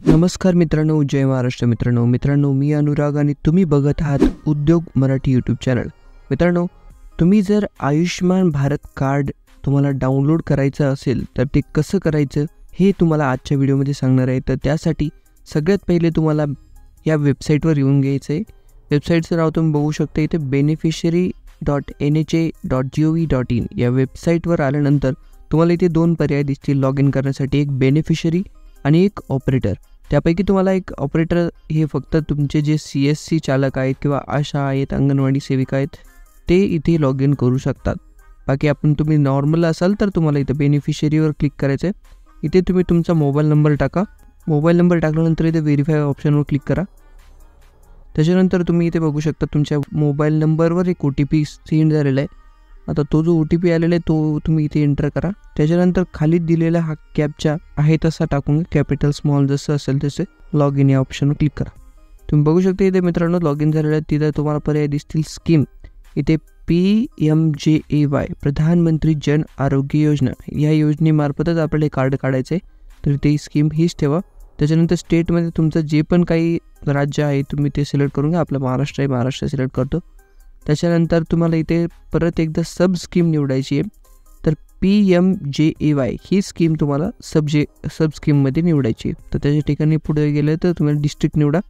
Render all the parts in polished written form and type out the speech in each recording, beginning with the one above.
नमस्कार मित्रांनो, जय महाराष्ट्र मित्रांनो मी अनुराग आणि तुम्ही बघत आहात उद्योग मराठी यूट्यूब चॅनल। मित्रांनो, तुम्ही जर आयुष्यमान भारत कार्ड तुम्हाला डाउनलोड करायचं असेल तर ते कसं करायचं हे तुम्हाला आजच्या व्हिडिओमध्ये सांगणार आहे। तर त्यासाठी सगळ्यात पहिले तुम्हाला या वेबसाईटवर येऊन घ्यायचं आहे। वेबसाईटचं नाव तुम्ही बघू शकता इथे beneficiary.nha.gov.in या वेबसाईटवर आल्यानंतर तुम्हाला इथे दोन पर्याय दिसतील लॉग इन करण्यासाठी, एक बेनिफिशरी आणि एक ऑपरेटर। त्यापैकी तुम्हाला एक ऑपरेटर हे फक्त तुमचे जे CSC चालक आहेत किंवा आशा आहेत, अंगणवाडी सेविका आहेत ते इथे लॉग इन करू शकतात। बाकी तुम्ही नॉर्मल असाल तर तुम्हाला इथे बेनिफिशरीवर क्लिक करायचं आहे। इथे तुम्ही तुमचा मोबाईल नंबर टाका। मोबाईल नंबर टाकल्यानंतर इथे व्हेरीफाय ऑप्शनवर क्लिक करा। त्याच्यानंतर तुम्ही इथे बघू शकता तुमच्या मोबाईल नंबरवर एक OTP सेंड झालेला आहे। आता तो जो OTP आलेला आहे तो तुम्ही इथे एंटर करा। त्याच्यानंतर खाली दिलेला हा कॅप्चा आहे तसा टाकून कॅपिटल स्मॉल जसं असेल तसे लॉग इन या ऑप्शनवर क्लिक करा। तुम्ही बघू शकता इथे मित्रांनो लॉग इन झालेलं आहे। तिथे तुम्हाला पर्याय दिसतील स्कीम, इथे PMJAY प्रधानमंत्री जन आरोग्य योजना या योजनेमार्फतच आपल्याला कार्ड काढायचे, तर ते स्कीम हीच ठेवा। त्याच्यानंतर स्टेटमध्ये तुमचं जे पण काही राज्य आहे तुम्ही ते सिलेक्ट करून घ्या। आपलं महाराष्ट्र आहे, महाराष्ट्र सिलेक्ट करतो। त्याच्यानंतर तुम्हाला इथे परत एकदा सब स्कीम निवडायची आहे, तर PMJAY ही स्कीम तुम्हाला सब स्कीममध्ये निवडायची आहे। तर त्याच्या ठिकाणी पुढे गेले तर तुम्हाला डिस्ट्रिक्ट निवडा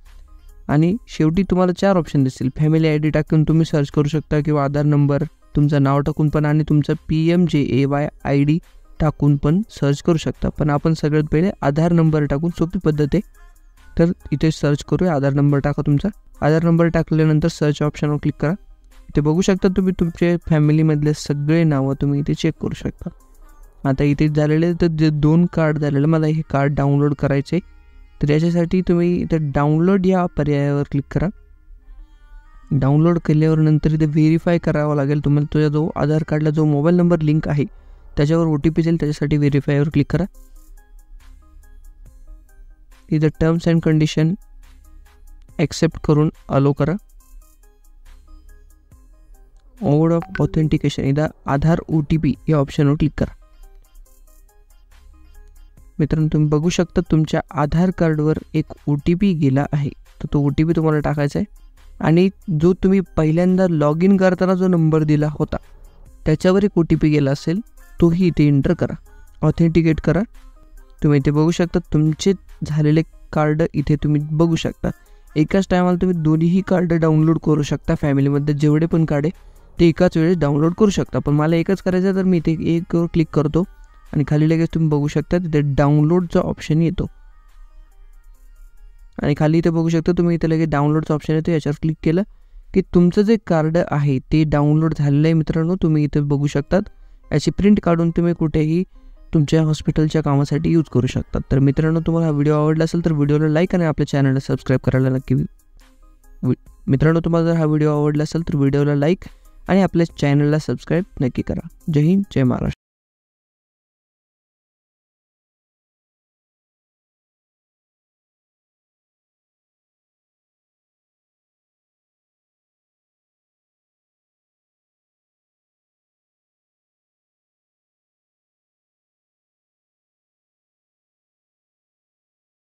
आणि शेवटी तुम्हाला 4 ऑप्शन दिसतील। फॅमिली ID टाकून तुम्ही सर्च करू शकता किंवा आधार नंबर तुमचं नाव टाकून पण आणि तुमचा PMJAY ID टाकून पण सर्च करू शकता। पण आपण सगळ्यात पहिले आधार नंबर टाकून सोपी पद्धत आहे, तर इथे सर्च करूया। आधार नंबर टाका तुमचा। आधार नंबर टाकल्यानंतर सर्च ऑप्शनवर क्लिक करा। इथे बघू शकता तुम्ही तुमचे फॅमिलीमधले सगळे नावं तुम्ही इथे चेक करू शकता। आता इथे झालेले तर जे 2 कार्ड झालेले मला हे कार्ड डाउनलोड करायचे, तर याच्यासाठी तुम्ही इथे डाउनलोड या पर्यायावर क्लिक करा। डाउनलोड केल्यावर नंतर इथे व्हेरीफाय करावं लागेल तुम्हाला। तुझ्या जो आधार कार्डला जो मोबाईल नंबर लिंक आहे त्याच्यावर OTP जाईल, त्याच्यासाठी व्हेरीफायवर क्लिक करा। इथे टर्म्स अँड कंडिशन ॲक्सेप्ट करून अलो करा। मोड ऑफ ऑथेंटिकेशन इथं आधार OTP या ऑप्शनवर क्लिक करा। मित्रांनो तुम्ही बघू शकता तुमच्या आधार कार्डवर एक OTP गेला आहे, तर तो OTP तुम्हाला टाकायचा आहे आणि जो तुम्ही पहिल्यांदा लॉग इन करताना जो नंबर दिला होता त्याच्यावर एक OTP गेला असेल तोही इथे एंटर करा, ऑथेंटिकेट करा। तुम्ही इथे बघू शकता तुमचे झालेले कार्ड इथे तुम्ही बघू शकता। एकाच टायमाला तुम्ही दोन्हीही कार्ड डाउनलोड करू शकता। फॅमिलीमध्ये जेवढे पण कार्ड आहे ते एकाच वेळेस डाउनलोड करू शकता, पण मला एकच करायचं तर मी इथे एकवर क्लिक करतो आणि खाली लगेच तुम्ही बघू शकता तिथे डाउनलोडचा ऑप्शन येतो आणि खाली इथे बघू शकता तुम्ही इथे लगेच डाउनलोडचा ऑप्शन येतो। याच्यावर क्लिक केलं की तुमचं जे कार्ड आहे ते डाउनलोड झालेलं आहे। मित्रांनो तुम्ही इथे बघू शकतात याची प्रिंट काढून तुम्ही कुठेही तुमच्या हॉस्पिटलच्या कामासाठी यूज करू शकतात। तर मित्रांनो तुम्हाला हा व्हिडिओ आवडला असेल तर व्हिडिओला लाईक आणि आपल्या चॅनलला सबस्क्राईब करायला नक्की। मित्रांनो तुम्हाला जर हा व्हिडिओ आवडला असेल तर व्हिडिओला लाईक आणि आपल्या चॅनलला सबस्क्राईब नक्की करा। जय हिंद, जय महाराष्ट्र।